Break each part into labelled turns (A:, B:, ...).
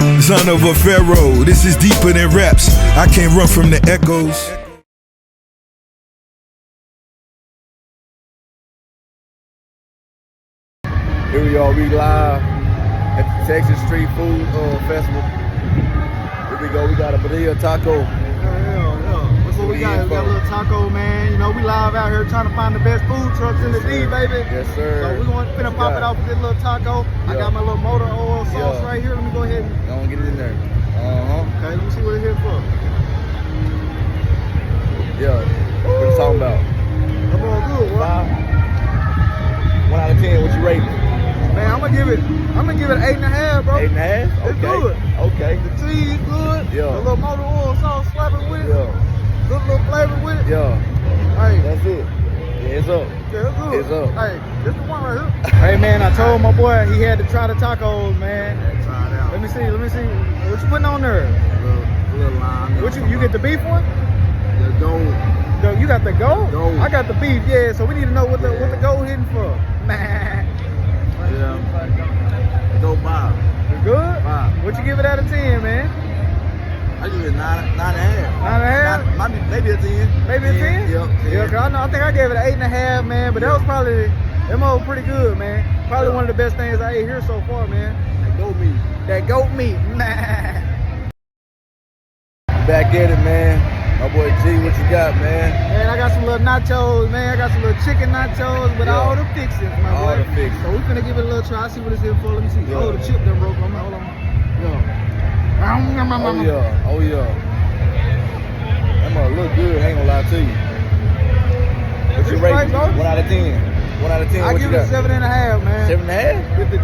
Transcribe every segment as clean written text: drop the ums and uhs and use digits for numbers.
A: Son of a pharaoh, this is deeper than raps. I can't run from the echoes.
B: Here we are, we live at the Texas Street Food Festival. Here we go, we got a Padilla taco.
C: That's what we got. We got a little taco, man. You know, we live out here trying to find the best food trucks in the D, baby.
B: Yes, sir.
C: So we're finna pop it off with this little taco. I got my little motor oil sauce right here. Let me go ahead and
B: go and get it in there.
C: Okay, let me see what it's here for.
B: Yeah. What you talking about?
C: I'm going good, bro.
B: 1 out of 10, what you rating?
C: Man, I'm gonna give it 8.5, bro.
B: 8.5? Okay.
C: It's good.
B: Okay.
C: The cheese good.
B: Yeah.
C: The little motor oil sauce slapping with it.
B: Yeah.
C: Good little flavor with it.
B: Yeah.
C: Hey.
B: That's it. Yeah, it's up.
C: Yeah, it's good.
B: It's up.
C: Hey, this the one right here. Hey, man, I told my boy he had to try the tacos, man.
B: Yeah, try it out.
C: Let me see. What you putting on there?
B: A little lime.
C: What you get the beef one?
B: The gold.
C: You got the goat?
B: Goat.
C: I got the beef, yeah. So we need to know what the goat hitting for. Man.
B: Yeah. Go 5.
C: You good?
B: 5.
C: What you give it out of 10, man?
B: I give it 9.5.
C: 9.5?
B: Maybe a 10.
C: Maybe a 10?
B: Yeah, 10.
C: Cause I think I gave it an 8.5, man. But that was probably pretty good, man. Probably one of the best things I ate here so far, man. That goat meat, man.
B: Back at it, man. My boy G, what you got, man?
C: Man, I got some little nachos, man. I got some little chicken nachos with all the fixings, my boy.
B: All the fixings.
C: So we finna give it a little try. See what it's here for. Let me see.
B: Yeah.
C: Oh, the chip done broke. Hold on. Yeah.
B: Oh yeah. That must look good, I ain't gonna lie to you. What you rate? 1 out of 10. 1 out of 10.
C: I
B: what
C: give
B: you
C: it a
B: got?
C: 7.5, man.
B: 7.5?
C: With the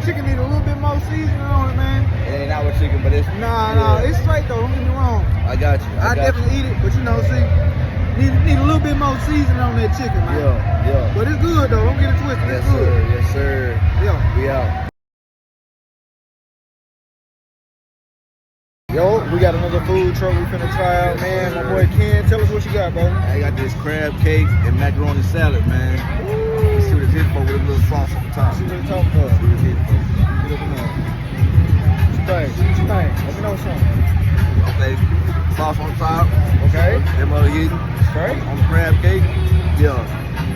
C: chicken need a little bit more seasoning on it, man.
B: It ain't out with chicken, but it's
C: Nah, it's straight though. Don't get me wrong.
B: I got you.
C: I definitely eat it, but you know, see, need a little bit more seasoning on that chicken, man.
B: Yeah.
C: But it's good though. Don't get it twisted.
B: Yes,
C: It's good.
B: sir. Yes, sir.
C: Yeah.
B: We out.
C: Yo, we got another food truck we finna try out, man. My boy Ken, tell us what you got, bro.
B: I got this crab cake and macaroni salad, man. Let's see what it's hitting for with a little sauce on top.
C: See what it's talking about.
B: See what it's hitting for.
C: Get up in there. What you think? Let me know something.
B: Okay. Sauce on top.
C: Okay.
B: Them other hitting.
C: Straight.
B: On the crab cake. Yeah.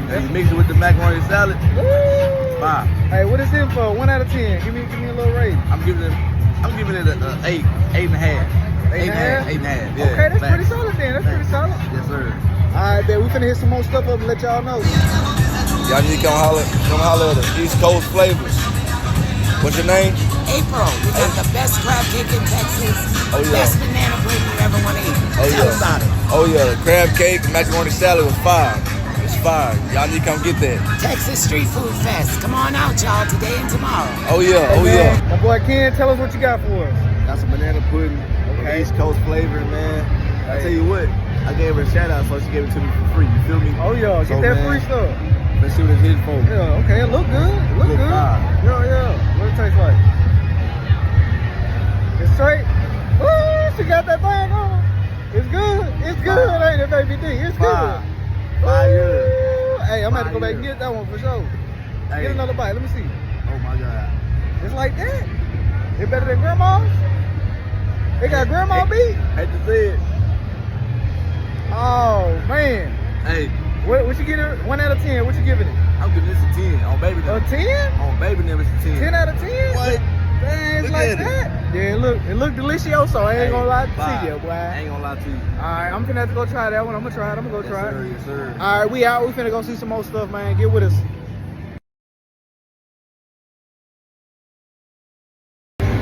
B: And you mix it with the macaroni salad.
C: Woo!
B: 5.
C: Hey, what is it for? 1 out of 10. Give me a little rating.
B: I'm giving it an 8. 8.5.
C: 8.5?
B: 8.5. Yeah.
C: Okay, that's pretty solid then. That's pretty solid.
B: Yes, sir.
C: Alright, man, we finna hit some more stuff up and let y'all know.
B: Y'all need to come holler at the East Coast flavors. What's your name?
D: April. We got the best crab cake in Texas.
B: Oh, yeah.
D: Best banana bread you ever want to eat.
B: Oh,
D: Tell
B: yeah.
D: about it.
B: Oh yeah, the crab cake and macaroni salad was 5. It's 5. Y'all need to come get that.
D: Texas Street Food Fest. Come on out, y'all, today and tomorrow.
B: Oh yeah,
C: Hey,
B: oh
C: man,
B: yeah.
C: my boy Ken, tell us what you got for us.
B: Got some banana pudding.
C: Okay.
B: East Coast flavor, man. I tell you what, I gave her a shout out, so she gave it to me for free. You feel me?
C: Oh yeah, get
B: So,
C: that
B: man,
C: free stuff.
B: Let's see what it's hitting for.
C: Yeah, okay, it look good. It look
B: Look
C: good.
B: fine.
C: Yeah. What it taste like? It's straight. Woo, she got that thing on. It's good. It's good, ain't it, baby D? It's good.
B: 5 years.
C: Woo. Hey, I'm gonna have to go back and
B: 5 years.
C: get that one for sure.
B: Hey.
C: Get another bite. Let me see.
B: Oh my God.
C: It's like that. It's better than grandma's. They got grandma beef.
B: Hate to say it.
C: Oh man.
B: Hey,
C: What you get it? 1 out of 10. What you giving it?
B: I'm giving this a 10 on baby.
C: A 10?
B: On baby them, it's a 10.
C: 10 out of 10?
B: What?
C: Dang, it's
B: Look
C: like
B: at it.
C: that. Yeah, it look delicioso. I ain't gonna lie to
B: 5.
C: you, boy.
B: I ain't gonna lie to you.
C: Alright, I'm finna have to go try that one. I'm gonna try it. I'm gonna go try it.
B: Yes, sir.
C: Alright, we out. We finna go see some more stuff, man. Get with us.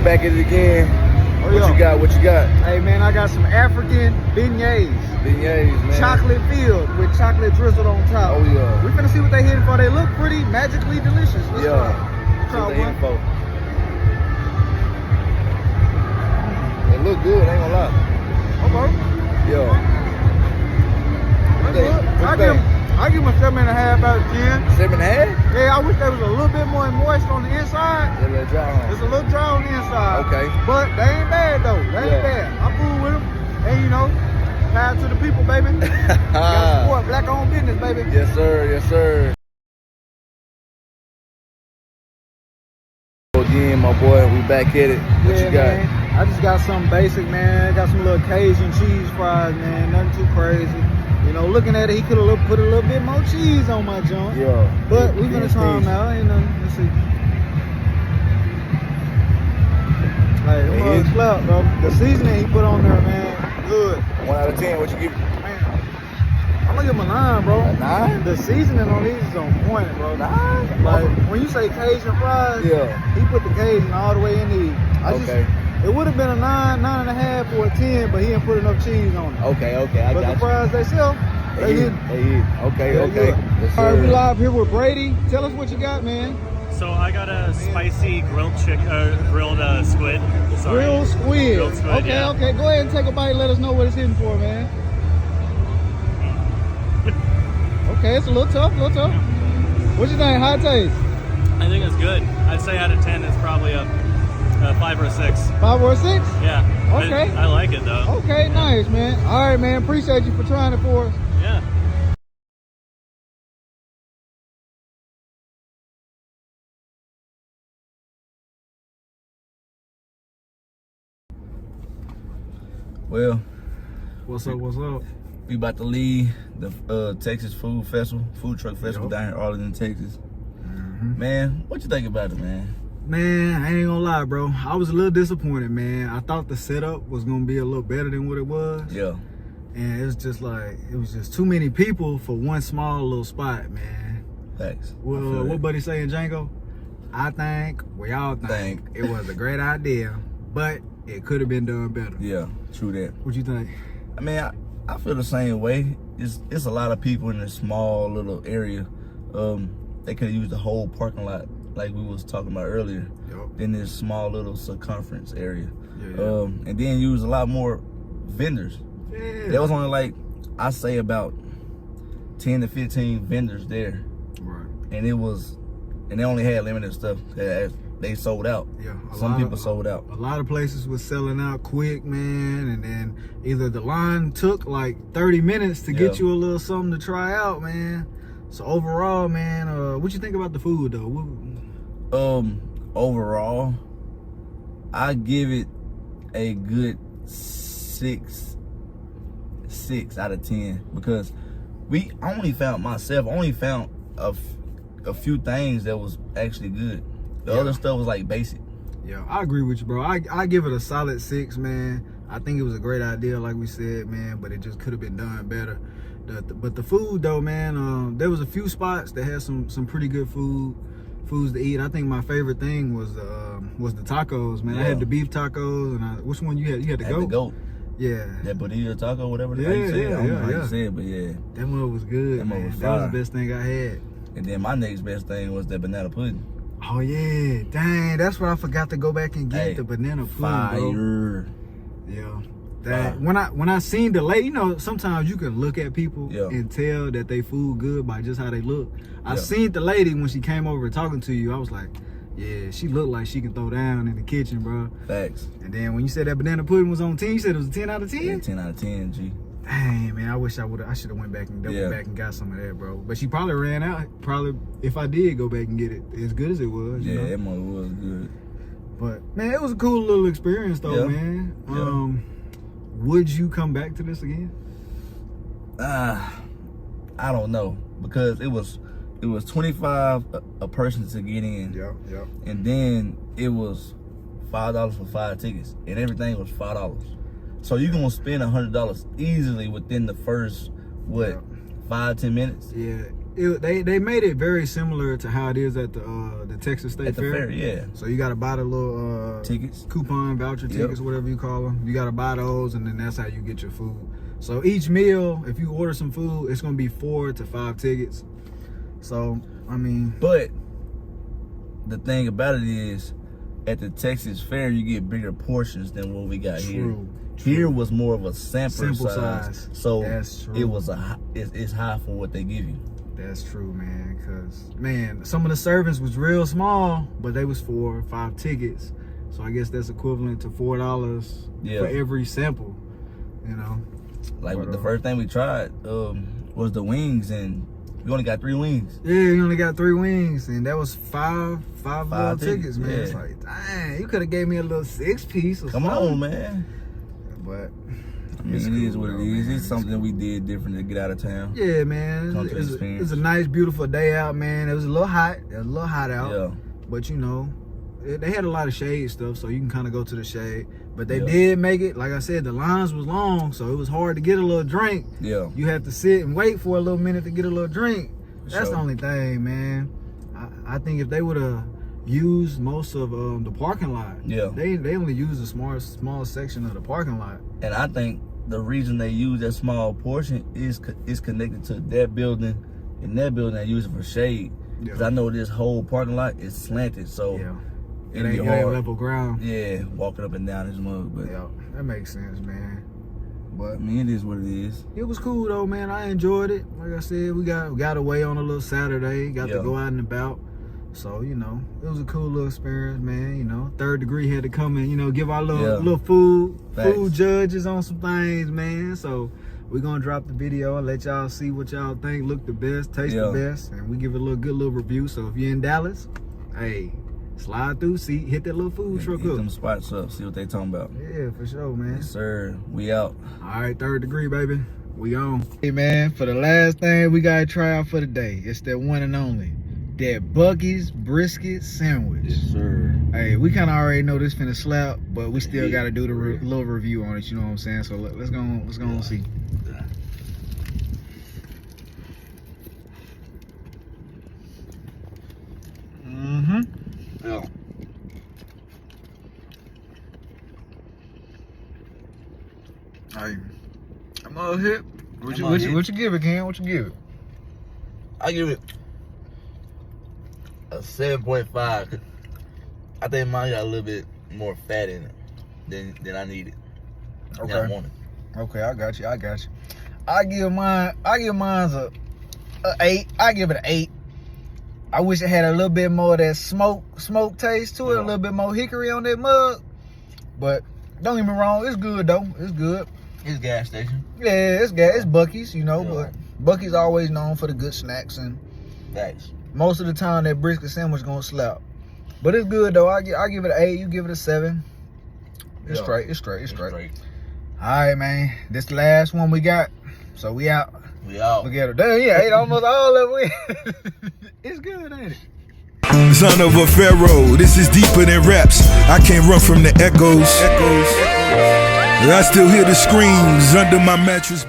B: Back at it again.
C: Oh,
B: What
C: yeah.
B: you got? What you got?
C: Hey, man, I got some African beignets.
B: Beignets, man.
C: Chocolate filled with chocolate drizzled on top.
B: Oh, yeah.
C: We finna see what they hitting for. They look pretty magically delicious. Let's
B: Yeah.
C: try
B: What they
C: one.
B: hitting for? They look good, I ain't gonna lie.
C: Okay.
B: Yeah.
C: That's
B: think?
C: good.
B: What you
C: I give them a 7.5 out of 10.
B: 7.5?
C: Yeah, I wish they was a little bit more moist on the inside.
B: Yeah, let's dry on.
C: It's a little dry on the inside.
B: Okay.
C: But they ain't bad though. They ain't
B: Yeah.
C: bad. I'm cool with them. And you know, power to the people, baby. Gotta support black owned business, baby.
B: Yes, sir. Yes, sir. Again, my boy, we back at it. What
C: Yeah,
B: you got?
C: man. I just got something basic, man. Got some little Cajun cheese fries, man. Nothing too crazy. You know, looking at it, he could have put a little bit more cheese on my junk.
B: Yeah.
C: But we're gonna try them out. Ain't nothing. Let's see. Hey, them mugs slap, bro. The seasoning he put on there, man, good.
B: 1 out of 10, what you give?
C: Man, I'm gonna give him a 9, bro.
B: A 9?
C: The seasoning on these is on point, bro.
B: 9?
C: Like, when you say Cajun fries,
B: Yeah.
C: he put the Cajun all the way in these.
B: Okay.
C: It would have been a 9, 9.5, or a 10, but he didn't put enough cheese on it.
B: Okay, I
C: But
B: got
C: the
B: you.
C: fries they sell, they hit.
B: Okay,
C: They're
B: okay.
C: good.
B: Yes,
C: All right, we
B: sir.
C: live here with Brady. Tell us what you got, man.
E: So I got a spicy grilled squid. Sorry.
C: Grilled squid.
E: Grilled squid,
C: Okay,
E: yeah.
C: okay. Go ahead and take a bite and let us know what it's hitting for, man. Okay, it's a little tough, What you think? How it taste?
E: I think it's good. I'd say out of 10, it's probably a 5 or a 6.
C: 5 or a 6?
E: Yeah.
C: Okay.
E: I like it though.
C: Okay, nice, man. All right, man. Appreciate you for trying it for us.
E: Yeah.
B: Well,
C: What's up? What's up?
B: we about to leave the Texas Food Truck Festival down here in Arlington, Texas. Man, what you think about it, man?
C: Man, I ain't gonna lie, bro. I was a little disappointed, man. I thought the setup was gonna be a little better than what it was.
B: Yeah.
C: And it was just like, it was just too many people for one small little spot, man.
B: Thanks.
C: Well, what buddy saying, Django? I think, we all think it was a great idea, but it could have been done better.
B: Yeah, true that.
C: What you think?
B: I mean, I feel the same way. It's a lot of people in this small little area. They could have used the whole parking lot like we was talking about earlier.
C: Yup.
B: In this small little circumference area.
C: Yeah.
B: And then use a lot more vendors.
C: Yeah.
B: There was only like, I say about 10 to 15 vendors there.
C: Right.
B: And they only had limited stuff. They sold out.
C: Yeah.
B: Some people sold out.
C: A lot of places was selling out quick, man. And then either the line took like 30 minutes to get you a little something to try out, man. So overall, man, what you think about the food though?
B: Overall, I give it a good 6 out of 10 because I only found a few things that was actually good. The other stuff was like basic.
C: Yeah, I agree with you, bro. I give it a solid 6, man. I think it was a great idea, like we said, man, but it just could have been done better. But the food though, man, there was a few spots that had some pretty good foods to eat. I think my favorite thing was the tacos, man. I had the beef tacos, and which one you had? You had the goat.
B: The goat.
C: Yeah.
B: That burrito taco, whatever.
C: Yeah,
B: how you say it. I don't know how
C: yeah.
B: you say it, but yeah.
C: That one was good,
B: That one
C: man.
B: was
C: That was
B: fire.
C: the best thing I had.
B: And then my next best thing was that banana pudding.
C: Oh yeah, dang, that's what I forgot to go back and get,
B: Hey,
C: the banana pudding,
B: fire.
C: bro. Yeah. That when I seen the lady, you know, sometimes you can look at people and tell that they food good by just how they look. I seen the lady when she came over talking to you. I was like, yeah, she looked like she can throw down in the kitchen, bro.
B: Facts.
C: And then when you said that banana pudding was on 10, you said it was a 10 out of 10?
B: Yeah, 10 out of 10, G.
C: Dang, man, I should have went back and back and got some of that, bro. But she probably ran out. Probably, if I did go back and get it, as good as it was.
B: Yeah,
C: you know?
B: that mother was good.
C: But man, it was a cool little experience though, man. Would you come back to this again?
B: I don't know, because it was $25 a person to get in.
C: Yep.
B: And then it was $5 for 5 tickets, and everything was $5. So you're gonna spend $100 easily within the first 5-10 minutes.
C: Yeah. They made it very similar to how it is at the Texas State Fair.
B: Fair, yeah.
C: So you gotta buy the little
B: Tickets,
C: coupon voucher tickets, whatever you call them. You gotta buy those, and then that's how you get your food. So each meal, if you order some food, it's gonna be 4 to 5 tickets. So I mean,
B: but the thing about it is, at the Texas Fair, you get bigger portions than what we got here. Here was more of a sample size. So
C: that's true.
B: It was it's high for what they give you.
C: That's true, man. Cause man, some of the servings was real small, but they was 4 or 5 tickets. So I guess that's equivalent to $4 for every sample. You know.
B: Like the first thing we tried was the wings, and You only got 3 wings.
C: Yeah, you only got 3 wings, and that was five
B: Five
C: tickets, man.
B: yeah.
C: It's like, dang, you could have gave me a little 6-piece or
B: Come
C: something.
B: on, man.
C: But
B: I mean,
C: it's
B: it is
C: cool,
B: what it
C: though,
B: is.
C: man.
B: It's something we did different to get out of town.
C: yeah, man,
B: Come to
C: it's
B: experience.
C: a nice, beautiful day out, man. It was a little hot. It was a little hot out.
B: Yeah.
C: But you know, they had a lot of shade stuff, so you can kind of go to the shade. But they
B: Yeah.
C: did make it, like I said, the lines was long, so it was hard to get a little drink.
B: Yeah.
C: You have to sit and wait for a little minute to get a little drink. That's
B: Sure.
C: the only thing, man. I think if they would have used most of the parking lot,
B: Yeah.
C: they only used a small section of the parking lot.
B: And I think the reason they use that small portion is connected to that building, and that building they use it for shade. Because
C: Yeah.
B: I know this whole parking lot is slanted, so
C: Yeah, it
B: it'd be
C: ain't
B: hard.
C: level ground.
B: Yeah, walking up and down this mug. But
C: Yeah, that makes sense, man.
B: I
C: But
B: mean, it is what it is.
C: it was cool though, man. I enjoyed it. Like I said, we got away on a little Saturday, got to
B: Yeah.
C: go out and about. So, you know, it was a cool little experience, man. You know, Third Degree had to come and, you know, give our
B: Yeah.
C: little food
B: Facts.
C: judges on some things, man. So we're gonna drop the video and let y'all see what y'all think look the best, taste the
B: Yeah.
C: best, and we give it a good little review. So if you're in Dallas, hey, slide through, hit that little food truck
B: Hit
C: up.
B: them spots up, see what they talking about.
C: Yeah, for sure, man.
B: Yes, sir. We out.
C: All right, Third Degree, baby. We on. Hey, man, for the last thing we got to try out for the day, it's that one and only, that Buc-ee's brisket sandwich.
B: sir.
C: Hey, we kind of already know this finna slap, but we still
B: Yeah.
C: got to do the little review on it, you know what I'm saying? So let's go and see. Mm-hmm.
B: Yeah.
C: Hey, I'm all hip. What
B: I'm all hip.
C: you give it, Ken? What you give it?
B: I give it a 7.5. I think mine got a little bit more fat in it than I needed.
C: Okay.
B: Than I wanted.
C: Okay, I got you. I give mine a 8. I give it an 8. I wish it had a little bit more of that smoke taste to it, a little bit more hickory on that mug. But don't get me wrong, it's good though. It's good.
B: It's gas station.
C: Yeah, it's gas. It's Buc-ee's, you know,
B: Yeah.
C: but Buc-ee's always known for the good snacks, and
B: Facts.
C: most of the time that brisket sandwich gonna slap. But it's good though. I give it an 8. You give it a 7. It's
B: Yeah.
C: straight. It's straight. All right, man. This the last one we got. So we out.
B: We out.
C: Look at it. Damn, yeah, ate almost all of it. It's good, ain't it?
A: Son of a pharaoh, this is deeper than raps. I can't run from the echoes. I still hear the screams under my mattress.